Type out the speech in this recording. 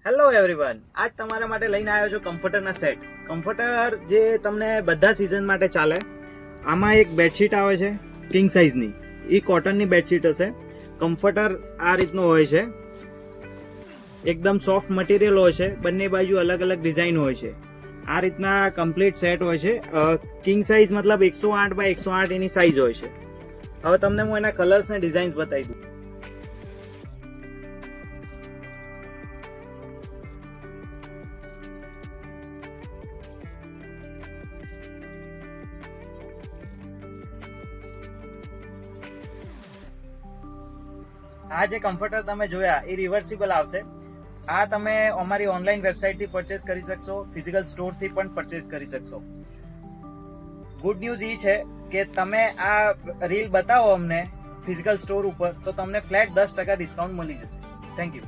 Hello everyone, આજ તમારા માટે લઈને આવ્યો છું કમ્ફર્ટરના સેટ. કમ્ફર્ટર જે તમને બધા સિઝન માટે ચાલે. આમાં એક બેડશીટ આવે છે કિંગ સાઇઝની, એ કોટનની બેડશીટ હશે. કમ્ફર્ટર આ રીતનું હોય છે, એકદમ સોફ્ટ મટીરિયલ હોય છે, બંને બાજુ અલગ અલગ ડિઝાઇન હોય છે. આ રીતના કમ્પ્લીટ સેટ હોય છે. કિંગ સાઇઝ મતલબ 108 બાય 108 એની સાઇઝ હોય છે. હવે તમને હું એના કલર્સ ને ડિઝાઇન્સ બતાવી દઉં. આ જે કમ્ફર્ટર તમે જોયા એ રિવર્સિબલ આવશે. આ તમે અમારી ઓનલાઈન વેબસાઇટથી પરચેસ કરી શકશો, ફિઝિકલ સ્ટોરથી પણ પરચેસ કરી શકશો. ગુડ ન્યૂઝ એ છે કે તમે આ રીલ બતાવો અમને ફિઝિકલ સ્ટોર ઉપર તો તમને ફ્લેટ 10% ડિસ્કાઉન્ટ મળી જશે. Thank you.